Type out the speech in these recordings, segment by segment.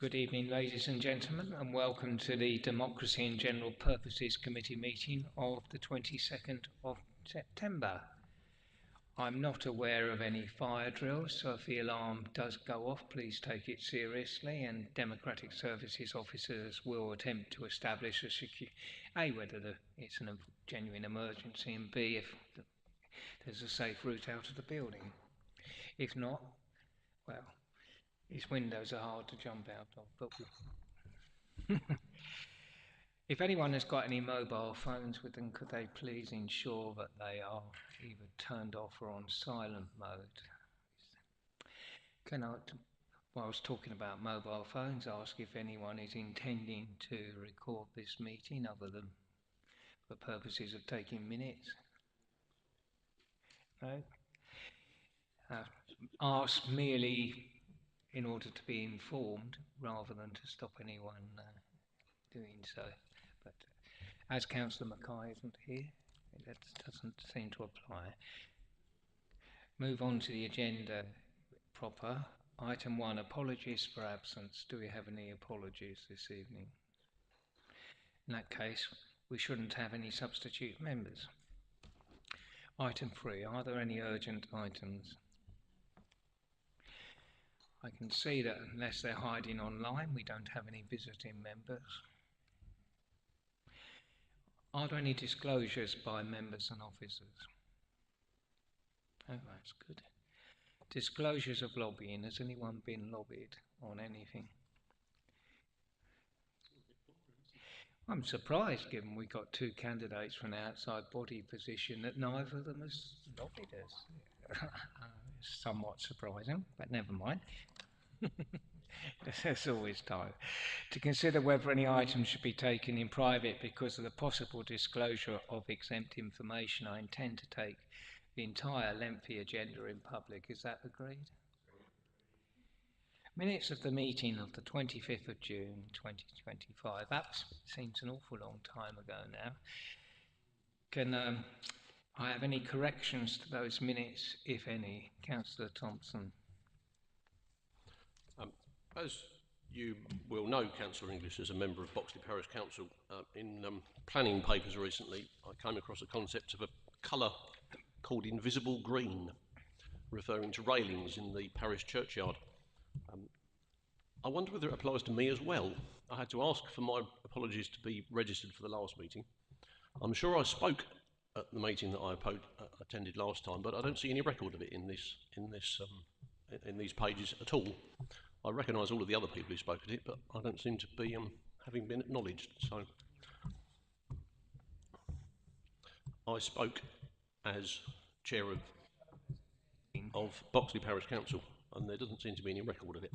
Good evening, ladies and gentlemen, and welcome to the Democracy and General Purposes Committee meeting of the 22nd of September. I'm not aware of any fire drills, so if the alarm does go off, please take it seriously, and Democratic Services officers will attempt to establish whether it's a genuine emergency, and B, if there's a safe route out of the building. If not, well, its windows are hard to jump out of, but if anyone has got any mobile phones with them, could they please ensure that they are either turned off or on silent mode? Can I, whilst talking about mobile phones, ask if anyone is intending to record this meeting other than for purposes of taking minutes? No? Ask merely in order to be informed rather than to stop anyone doing so. But as Councillor Mackay isn't here, that doesn't seem to apply. Move on to the agenda proper. Item 1, apologies for absence. Do we have any apologies this evening? In that case, we shouldn't have any substitute members. Item 3, are there any urgent items? I can see that unless they're hiding online, we don't have any visiting members. Are there any disclosures by members and officers? Oh, that's good. Disclosures of lobbying. Has anyone been lobbied on anything? I'm surprised, given we got two candidates for an outside body position, that neither of them has lobbied us. Somewhat surprising, but never mind. There's always time. To consider whether any items should be taken in private because of the possible disclosure of exempt information, I intend to take the entire lengthy agenda in public. Is that agreed? Minutes of the meeting of the 25th of June 2025. That seems an awful long time ago now. Can I have any corrections to those minutes, if any? Councillor Thompson. As you will know, Councillor Inglis, as a member of Boxley Parish Council, in planning papers recently, I came across a concept of a colour called invisible green, referring to railings in the parish churchyard. I wonder whether it applies to me as well. I had to ask for my apologies to be registered for the last meeting. I'm sure I spoke at the meeting that I attended last time, but I don't see any record of it in these pages at all. I recognise all of the other people who spoke at it, but I don't seem to be having been acknowledged. So I spoke as chair of Boxley Parish Council, and there doesn't seem to be any record of it.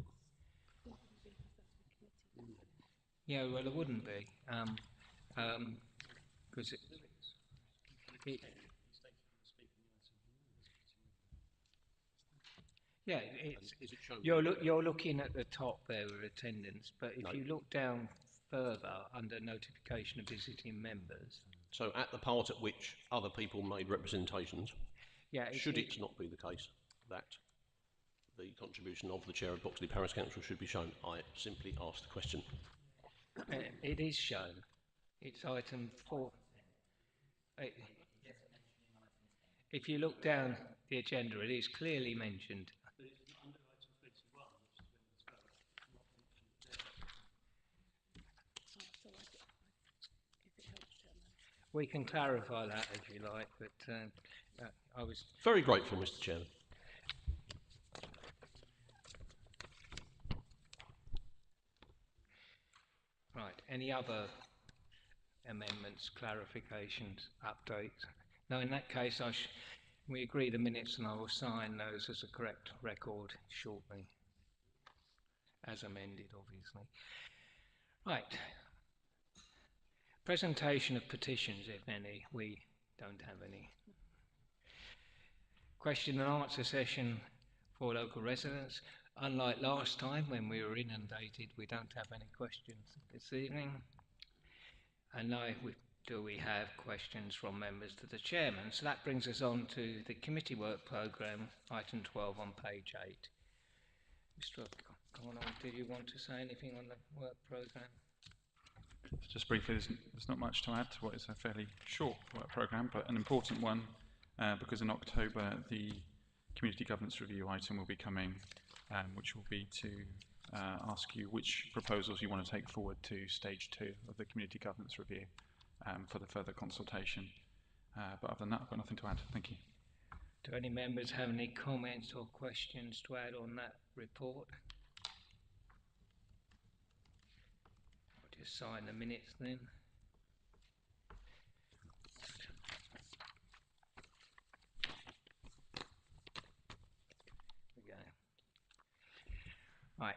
Yeah, well, there wouldn't be, because yeah, you're looking at the top there with attendance, but if you look down further under notification of visiting members. So at the part at which other people made representations, should it not be the case that the contribution of the chair of Boxley Parish Council should be shown? I simply asked the question. It is shown. It's item 4. If you look down the agenda, it is clearly mentioned. We can clarify that if you like, but I was very grateful, Mr. Chairman. Right. Any other amendments, clarifications, updates? No, in that case, we agree the minutes, and I will sign those as a correct record shortly, as amended, obviously. Right. Presentation of petitions, if any. We don't have any. Question and answer session for local residents. Unlike last time when we were inundated, we don't have any questions this evening. And now do we have questions from members to the chairman? So that brings us on to the committee work programme, item 12 on page 8. Mr. Conor, did you want to say anything on the work programme? Just briefly, there's not much to add to what is a fairly short work programme, but an important one, because in October the Community Governance Review item will be coming, which will be to ask you which proposals you want to take forward to stage 2 of the Community Governance Review for the further consultation. But other than that, I've got nothing to add. Thank you. Do any members have any comments or questions to add on that report? I'll just sign the minutes then. Right,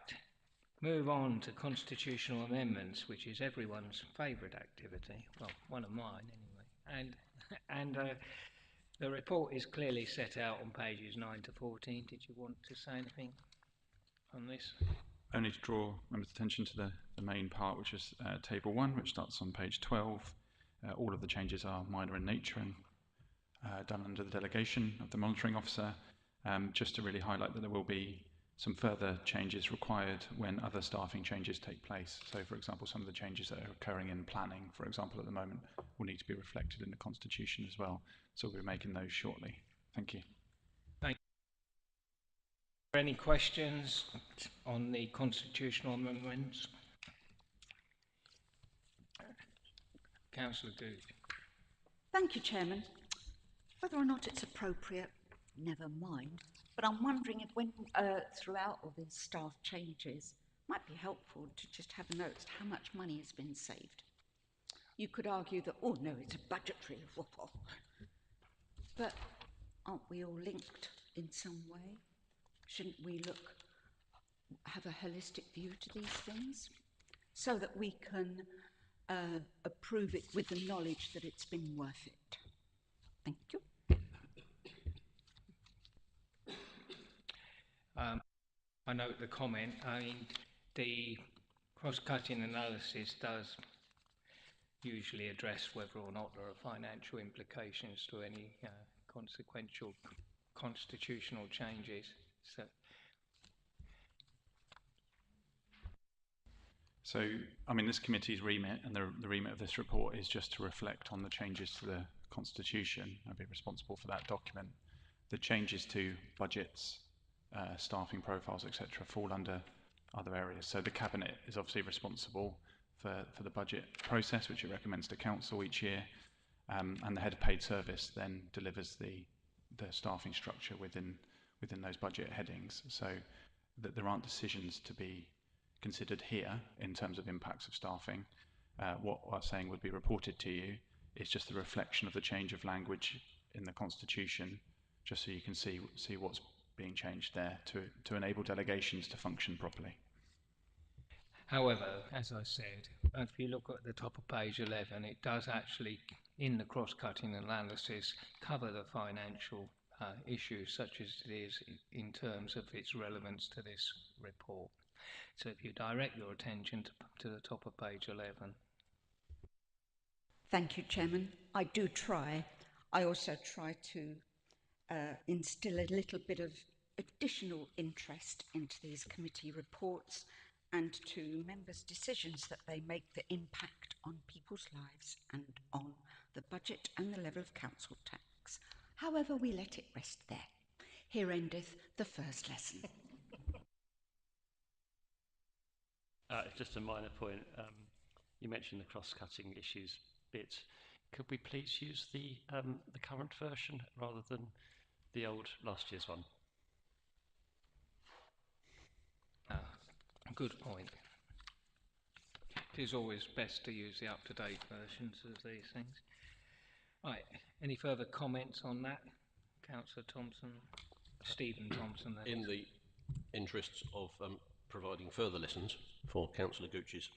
move on to constitutional amendments, which is everyone's favourite activity. Well, one of mine anyway. And the report is clearly set out on pages 9 to 14. Did you want to say anything on this? Only to draw members' attention to the main part, which is table 1, which starts on page 12. All of the changes are minor in nature and done under the delegation of the monitoring officer, just to really highlight that there will be some further changes required when other staffing changes take place. So, for example, some of the changes that are occurring in planning, for example, at the moment, will need to be reflected in the Constitution as well. So we'll be making those shortly. Thank you. Thank you. Any questions on the constitutional amendments? Councillor Gooch. Thank you, Chairman. Whether or not it's appropriate, never mind. But I'm wondering if when throughout all these staff changes, it might be helpful to just have a note as to how much money has been saved. You could argue that, oh no, it's a budgetary whoop-off. But aren't we all linked in some way? Shouldn't we have a holistic view to these things so that we can approve it with the knowledge that it's been worth it? Thank you. I note the comment. I mean, the cross-cutting analysis does usually address whether or not there are financial implications to any consequential constitutional changes. So, I mean, this committee's remit and the remit of this report is just to reflect on the changes to the Constitution and be responsible for that document. The changes to budgets, staffing profiles, etc., fall under other areas. So the Cabinet is obviously responsible for the budget process, which it recommends to Council each year, and the Head of Paid Service then delivers the staffing structure within those budget headings, so that there aren't decisions to be considered here in terms of impacts of staffing. What I'm saying would be reported to you is just the reflection of the change of language in the Constitution, just so you can see what's being changed there to enable delegations to function properly. However, as I said, if you look at the top of page 11, it does actually, in the cross-cutting analysis, cover the financial issues such as it is in terms of its relevance to this report. So if you direct your attention to the top of page 11. Thank you, Chairman. I do try. I also try to instill a little bit of additional interest into these committee reports and to members' decisions that they make that impact on people's lives and on the budget and the level of council tax. However, we let it rest there. Here endeth the first lesson. Just a minor point. You mentioned the cross-cutting issues bit. Could we please use the current version rather than the old last year's one? Good point. It is always best to use the up-to-date versions of these things. Right, any further comments on that? Councillor Thompson, Stephen Thompson. In the interests of providing further lessons for Councillor Gooch's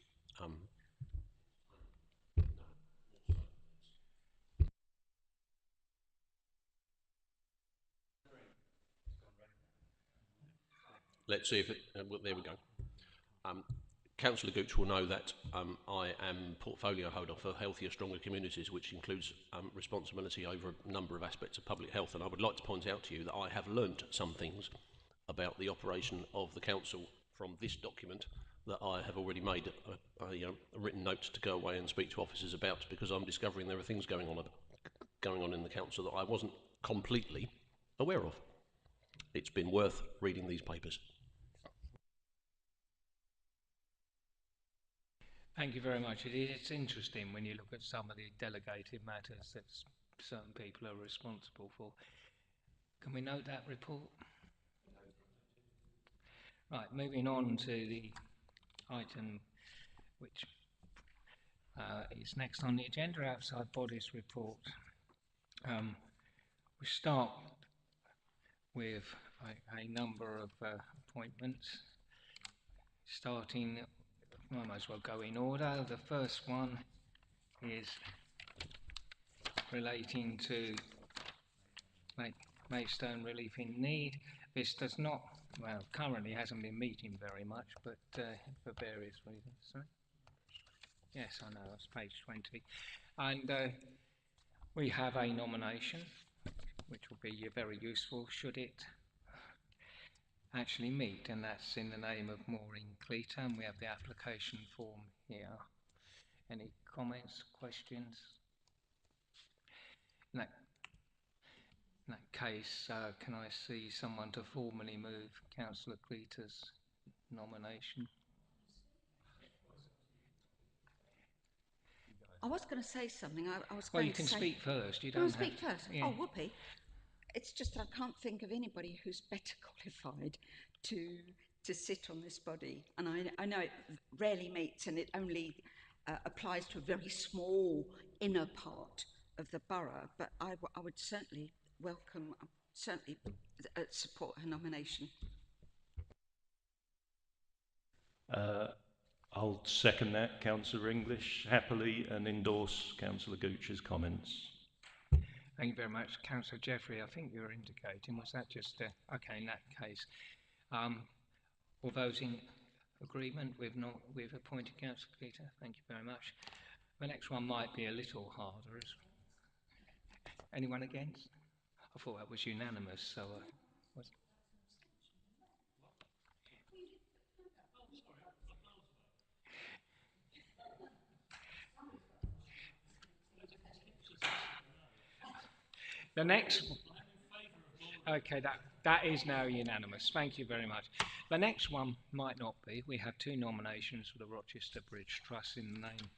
let's see if it, well, there we go. Councillor Gooch will know that I am portfolio holder for Healthier, Stronger Communities, which includes responsibility over a number of aspects of public health, and I would like to point out to you that I have learnt some things about the operation of the council from this document that I have already made a written note to go away and speak to officers about, because I'm discovering there are things going on in the council that I wasn't completely aware of. It's been worth reading these papers. Thank you very much. It's interesting when you look at some of the delegated matters that certain people are responsible for. Can we note that report? Right, moving on to the item which is next on the agenda, outside bodies report. We start with a number of appointments, starting, I might as well go in order. The first one is relating to Maidstone Relief in Need. This does not, well, currently hasn't been meeting very much, but for various reasons. Sorry? Yes, I know, that's page 20. And we have a nomination, which will be very useful should it actually meet, and that's in the name of Maureen Cleater, and we have the application form here. Any comments, questions? In that case, can I see someone to formally move Councillor Cleater's nomination? I was going to say something. I was Well, going you can to say... speak first. You Can I don't have speak to. first? Yeah. Oh, whoopee. It's just that I can't think of anybody who's better qualified to sit on this body. And I know it rarely meets, and it only applies to a very small inner part of the borough, but I would certainly welcome, certainly support her nomination. I'll second that, Councillor English, happily, and endorse Councillor Gooch's comments. Thank you very much. Councillor Jeffrey, I think you were indicating, was that just, okay, in that case. All those in agreement with appointing Councillor Cleater? Thank you very much. The next one might be a little harder. Anyone against? I thought that was unanimous, so was... The next, okay, that is now unanimous. Thank you very much. The next one might not be. We have two nominations for the Rochester Bridge Trust in the name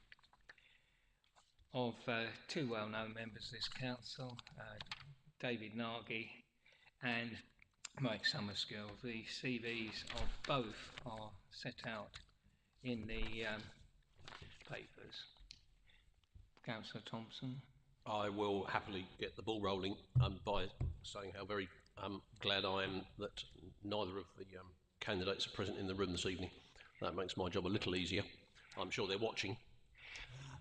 of two well-known members of this council, David Nagy and Mike Summerskill. The CVs of both are set out in the papers. Councillor Thompson. I will happily get the ball rolling by saying how very glad I am that neither of the candidates are present in the room this evening. That makes my job a little easier. I'm sure they're watching.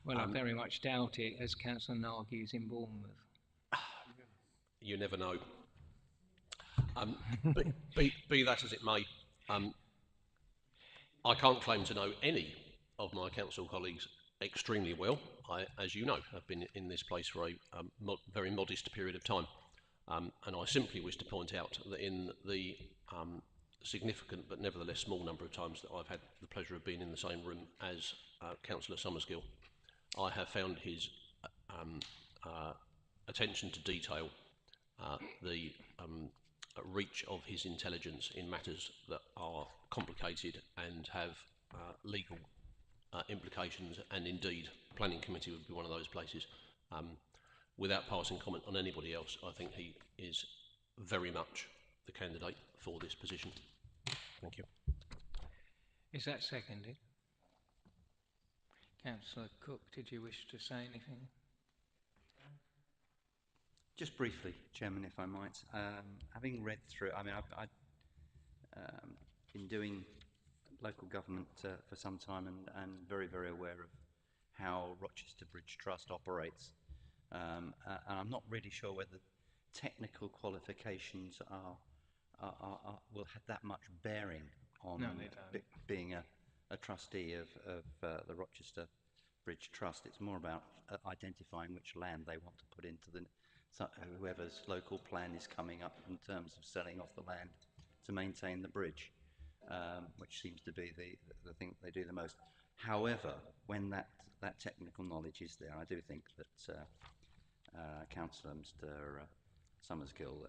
Well, I very much doubt it, as Councillor Nagy is in Bournemouth. You never know. Be that as it may, I can't claim to know any of my council colleagues extremely well. I, as you know, have been in this place for a very modest period of time. And I simply wish to point out that in the significant but nevertheless small number of times that I've had the pleasure of being in the same room as Councillor Summerskill, I have found his attention to detail, the reach of his intelligence in matters that are complicated and have legal implications, and indeed the Planning Committee would be one of those places. Without passing comment on anybody else, I think he is very much the candidate for this position. Thank you. Is that seconded? Councillor Cook, did you wish to say anything? Just briefly, Chairman, if I might. Having read through, I mean, I've been doing local government for some time, and very, very aware of how Rochester Bridge Trust operates. And I'm not really sure whether technical qualifications will have that much bearing on being a trustee of the Rochester Bridge Trust. It's more about identifying which land they want to put into whoever's local plan is coming up in terms of selling off the land to maintain the bridge. which seems to be the thing that they do the most. However, when that technical knowledge is there, I do think that Councillor Mr. Summerskill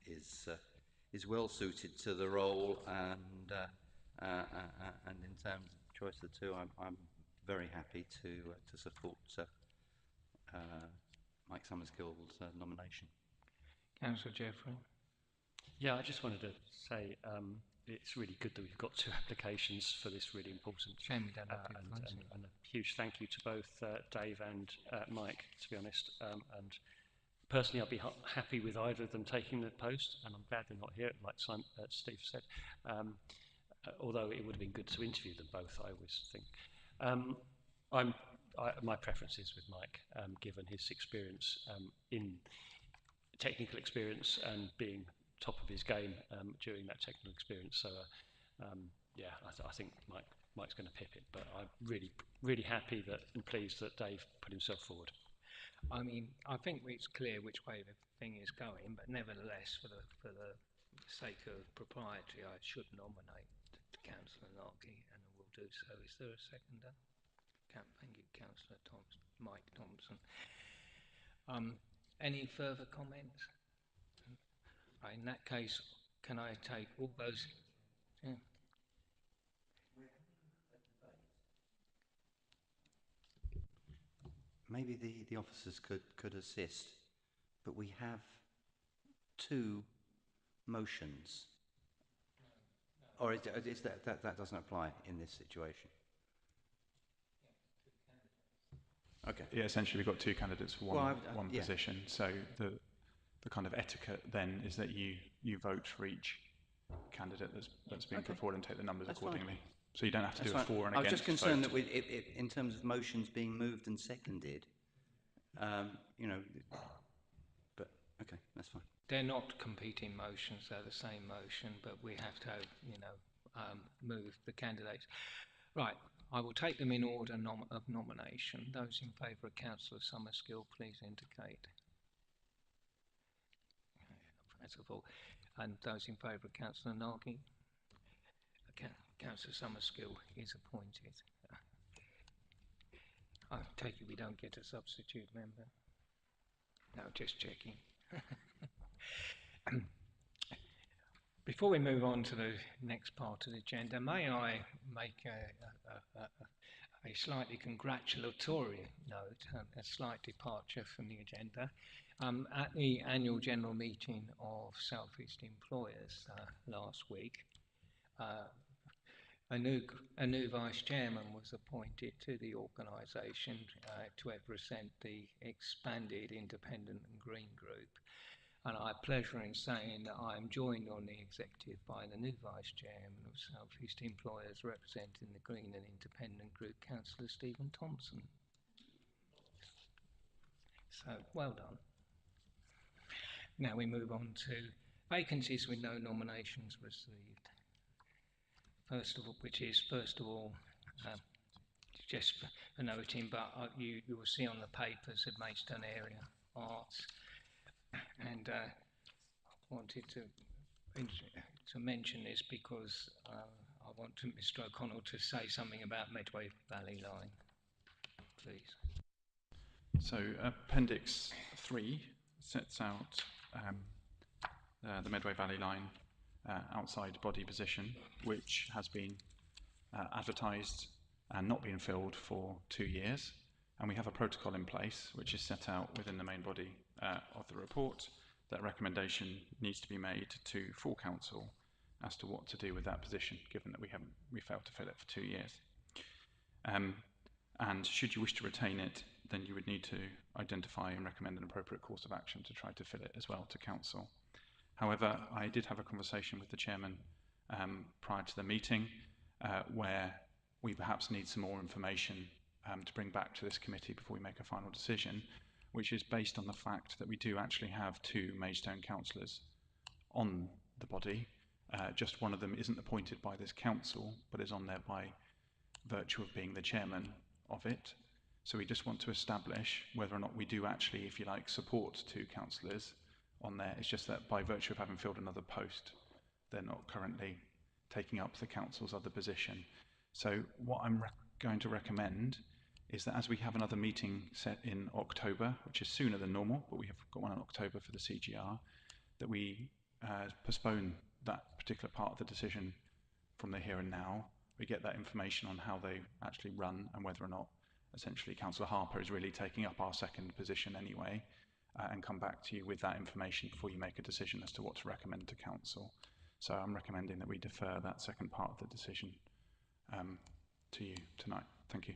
is well suited to the role, and in terms of choice of the two, I'm very happy to support Mike Summerskill's nomination. Councillor Jeffrey. Yeah, I just wanted to say it's really good that we've got 2 applications for this really important. Shame we don't have and a huge thank you to both Dave and Mike, to be honest. And personally, I'd be happy with either of them taking the post, and I'm glad they're not here, like Steve said. Although it would have been good to interview them both, I always think. My preference is with Mike, given his experience in technical experience and being top of his game during that technical experience. So, yeah, I think Mike's going to pip it. But I'm really happy and pleased that Dave put himself forward. I mean, I think it's clear which way the thing is going, but nevertheless, for the sake of propriety, I should nominate Councillor Narkey, and I will do so. Is there a seconder? Thank you, Councillor Mike Thompson. Any further comments? In that case, can I take all those? Yeah. Maybe the officers could assist, but we have 2 motions. Or is that doesn't apply in this situation? Okay. Yeah, essentially we've got 2 candidates for one yeah. position. So the kind of etiquette then is that you vote for each candidate that's been put forward and take the numbers accordingly. Fine. So you don't have to do a for and against. I was just concerned that in terms of motions being moved and seconded, you know, but okay, that's fine. They're not competing motions, they're the same motion, but we have to, move the candidates. Right, I will take them in order of nomination. Those in favour of Councillor Summerskill, please indicate. That's all. And those in favour of Councillor Narkey? Councillor Summerskill is appointed. I take it we don't get a substitute member? No, just checking. Before we move on to the next part of the agenda, may I make a slightly congratulatory note, a slight departure from the agenda. At the annual general meeting of South East Employers last week, a new vice chairman was appointed to the organisation to represent the expanded independent and green group. And I have pleasure in saying that I am joined on the executive by the new vice chairman of South East Employers representing the green and independent group, Councillor Stephen Thompson. So, well done. Now we move on to vacancies with no nominations received. First of all, just for noting, but you will see on the papers at Maidstone Area Arts, and I wanted to mention this because I want Mr. O'Connell to say something about Medway Valley Line, please. So Appendix 3 sets out the Medway Valley Line outside body position, which has been advertised and not been filled for 2 years. And we have a protocol in place, which is set out within the main body of the report. That recommendation needs to be made to full council as to what to do with that position, given that we failed to fill it for 2 years. And should you wish to retain it, then you would need to identify and recommend an appropriate course of action to try to fill it as well to council. However, I did have a conversation with the chairman prior to the meeting where we perhaps need some more information to bring back to this committee before we make a final decision, which is based on the fact that we do actually have 2 Maidstone councillors on the body. Just one of them isn't appointed by this council, but is on there by virtue of being the chairman of it. So we just want to establish whether or not we do actually, if you like, support 2 councillors on there. It's just that by virtue of having filled another post, they're not currently taking up the council's other position. So what I'm going to recommend is that as we have another meeting set in October, which is sooner than normal, but we have got one in October for the CGR, that we postpone that particular part of the decision from the here and now. We get that information on how they actually run and whether or not essentially Councillor Harper is really taking up our second position anyway, and come back to you with that information before you make a decision as to what to recommend to Council. So I'm recommending that we defer that second part of the decision to you tonight. Thank you.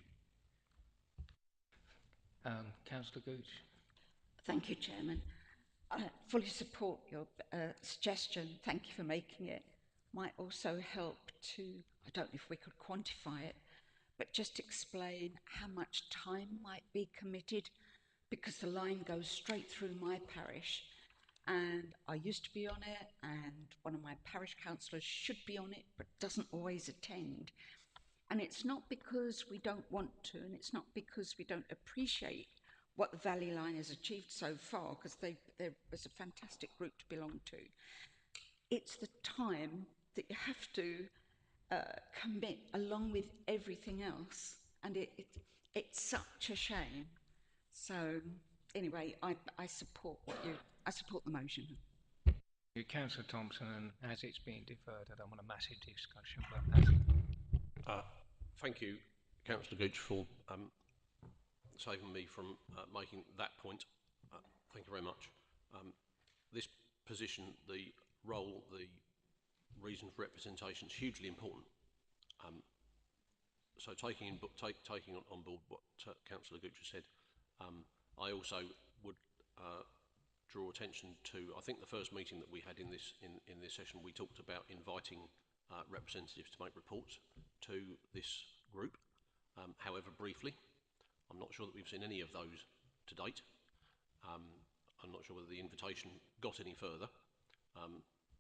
Councillor Gooch. Thank you, Chairman. I fully support your suggestion. Thank you for making it. Might also help to, I don't know if we could quantify it, but just explain how much time might be committed, because the line goes straight through my parish and I used to be on it, and one of my parish councillors should be on it but doesn't always attend. And it's not because we don't want to, and it's not because we don't appreciate what the Valley Line has achieved so far, because there was a fantastic group to belong to. It's the time that you have to commit along with everything else, and it's such a shame. So anyway, I support I support the motion. Councillor Thompson, and as it's being deferred, I don't want a massive discussion, but Thank you, Councillor Gooch, for saving me from making that point. Thank you very much. This position, the role, the reason for representation is hugely important. So taking on board what Councillor Gooch has said, I also would draw attention to, I think the first meeting that we had in this session, we talked about inviting representatives to make reports to this group, however briefly. I'm not sure that we've seen any of those to date. I'm not sure whether the invitation got any further.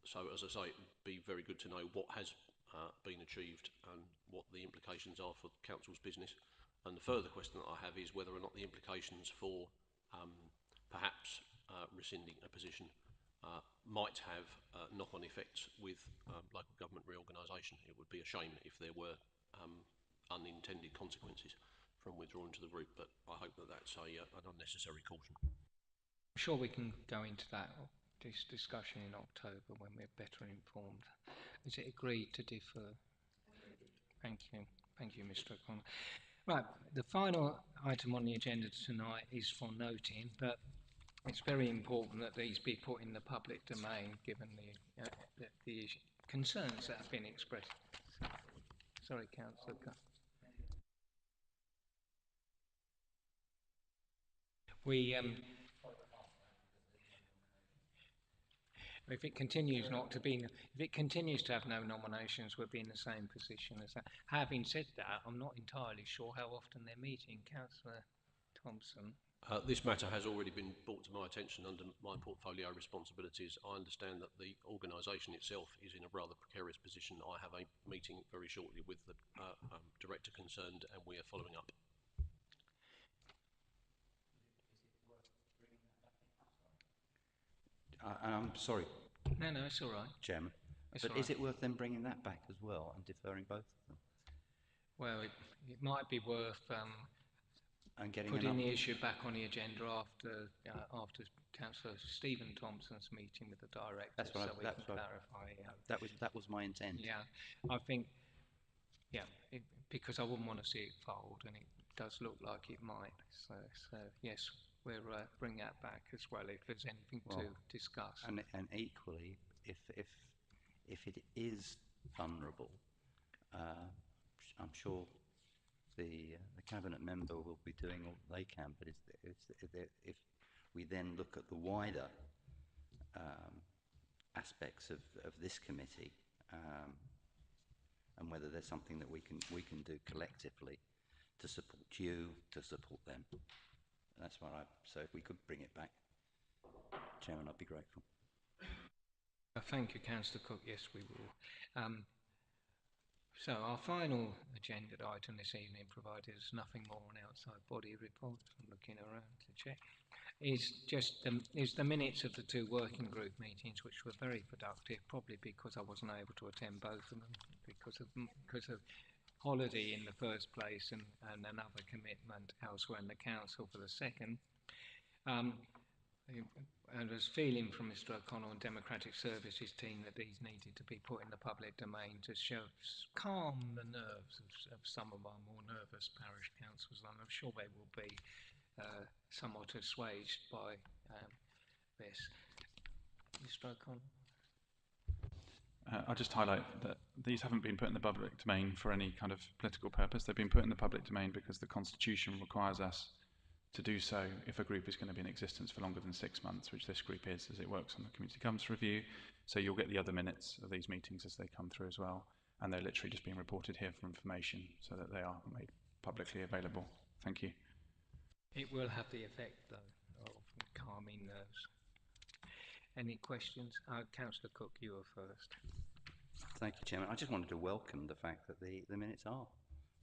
So as I say, it would be very good to know what has been achieved and what the implications are for the council's business. And the further question that I have is whether or not the implications for perhaps rescinding a position might have knock-on effects with local government reorganisation. It would be a shame if there were unintended consequences from withdrawing to the group, but I hope that that's an unnecessary caution. I'm sure we can go into this discussion in October when we're better informed. Is it agreed to defer? Thank you, Mr. O'Connor. Right, the final item on the agenda tonight is for noting, but it's very important that these be put in the public domain, given the concerns that have been expressed. Sorry, Councillor. If it continues to have no nominations, we'll be in the same position as that. Having said that, I'm not entirely sure how often they're meeting. Councillor Thompson. This matter has already been brought to my attention under my portfolio responsibilities. I understand that the organisation itself is in a rather precarious position. I have a meeting very shortly with the director concerned, and we are following up. And I'm sorry, No, it's all right. Chairman, It's but all is right. it worth them bringing that back as well and deferring both of them? Well, it might be worth And getting putting another, the issue back on the agenda after Councillor Stephen Thompson's meeting with the director, That's what so we can that's what clarify. that was my intent. Yeah, I think, because I wouldn't want to see it fold, and it does look like it might. So yes, we'll bring that back as well if there's anything to discuss. And equally, if it is vulnerable, I'm sure the cabinet member will be doing all they can. But if we then look at the wider aspects of this committee, and whether there's something that we can do collectively to support you, to support them. That's what so if we could bring it back, Chairman, I'd be grateful. Thank you, Councillor Cook. Yes, we will. So our final agenda item this evening, provided there's nothing more on outside body reports, I'm looking around to check, is the minutes of the two working group meetings, which were very productive, probably because I wasn't able to attend both of them because of holiday in the first place and another commitment elsewhere in the council for the second. I was feeling from Mr. O'Connell and Democratic Services team that these needed to be put in the public domain to calm the nerves of some of our more nervous parish councils, and I'm sure they will be somewhat assuaged by this. Mr. O'Connell? I'll just highlight that these haven't been put in the public domain for any kind of political purpose. They've been put in the public domain because the Constitution requires us to do so if a group is going to be in existence for longer than 6 months, which this group is, as it works on the Community Governance Review. So you'll get the other minutes of these meetings as they come through as well. And they're literally just being reported here for information so that they are made publicly available. Thank you. It will have the effect, though, of calming nerves. Any questions? Councillor Cook, you were first. Thank you, Chairman. I just wanted to welcome the fact that the minutes are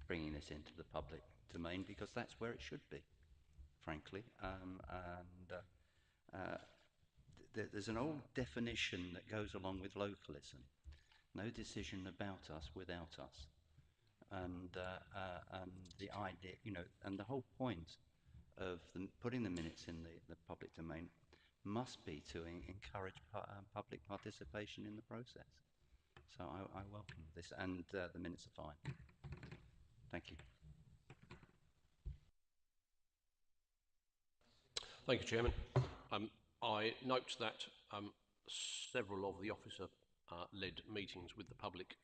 bringing this into the public domain, because that's where it should be, frankly. There's an old definition that goes along with localism: no decision about us without us. And the idea, and the whole point of putting the minutes in the public domain must be to encourage public participation in the process. So I welcome this, and the minutes are fine. Thank you. Thank you, Chairman. I note that several of the officer-led meetings with the public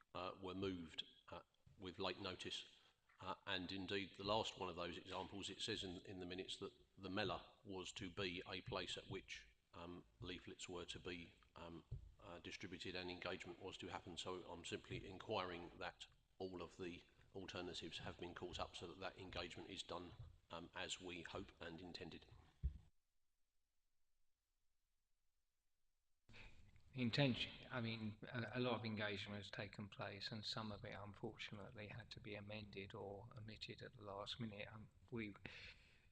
were moved with late notice, and indeed the last one of those examples, it says in the minutes that the Mellor was to be a place at which leaflets were to be distributed and engagement was to happen. So I'm simply inquiring that all of the alternatives have been caught up so that that engagement is done as we hope and intended. A lot of engagement has taken place, and some of it unfortunately had to be amended or omitted at the last minute.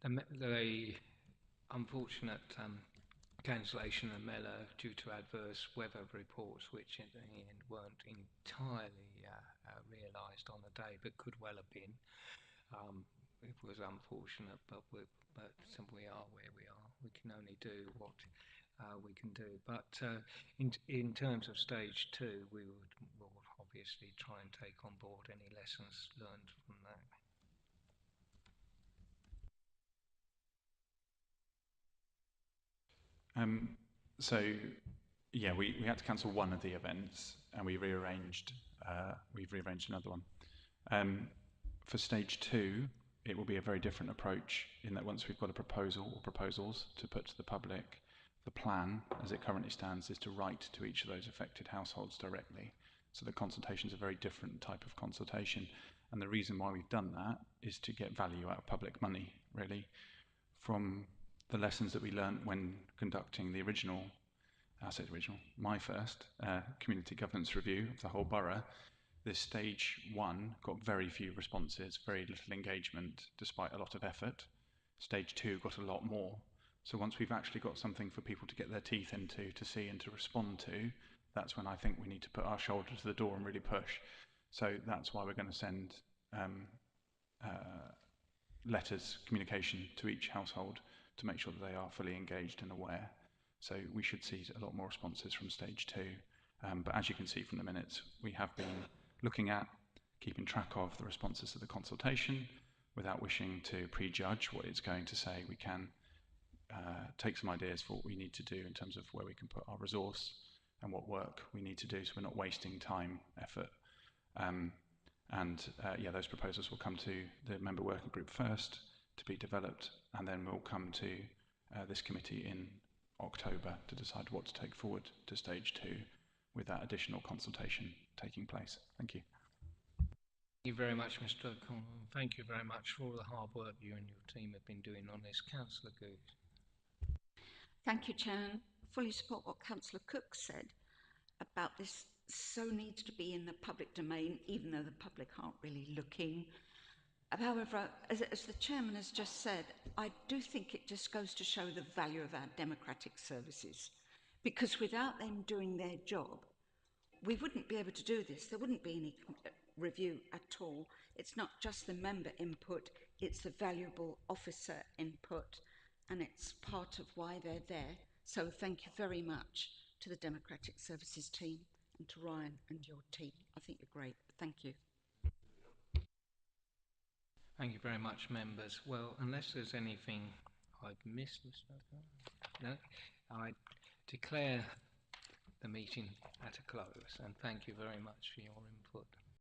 The unfortunate cancellation of Mellor due to adverse weather reports, which in the end weren't entirely realised on the day, but could well have been. It was unfortunate, but we are where we are. We can only do what we can do. But in terms of stage 2, we'll obviously try and take on board any lessons learned from that. We had to cancel one of the events, and we've rearranged another one. For stage 2, it will be a very different approach in that once we've got a proposal or proposals to put to the public, the plan, as it currently stands, is to write to each of those affected households directly. So the consultation is a very different type of consultation. And the reason why we've done that is to get value out of public money, really. From the lessons that we learned when conducting the my first community governance review of the whole borough, this stage 1 got very few responses, very little engagement, despite a lot of effort. Stage 2 got a lot more. So once we've actually got something for people to get their teeth into, to see and to respond to, that's when I think we need to put our shoulder to the door and really push. So that's why we're going to send letters, communication to each household to make sure that they are fully engaged and aware. So we should see a lot more responses from stage 2. But as you can see from the minutes, we have been looking at keeping track of the responses to the consultation without wishing to prejudge what it's going to say. We can take some ideas for what we need to do in terms of where we can put our resource and what work we need to do, so we're not wasting time, effort. Those proposals will come to the member working group first to be developed, and then we'll come to this committee in October to decide what to take forward to stage 2 with that additional consultation taking place. Thank you. Thank you very much, Mr. O'Connell. Thank you very much for all the hard work you and your team have been doing on this. Councillor Gooch. Thank you, Chairman. Fully support what Councillor Cook said about this. So needs to be in the public domain, even though the public aren't really looking. However, as the chairman has just said, I do think it just goes to show the value of our democratic services, because without them doing their job, we wouldn't be able to do this. There wouldn't be any review at all. It's not just the member input, it's the valuable officer input, and it's part of why they're there. So thank you very much to the Democratic Services team and to Ryan and your team. I think you're great. Thank you. Thank you very much, members. Well, unless there's anything I've missed, Mr. O'Connor, no, I declare the meeting at a close, and thank you very much for your input.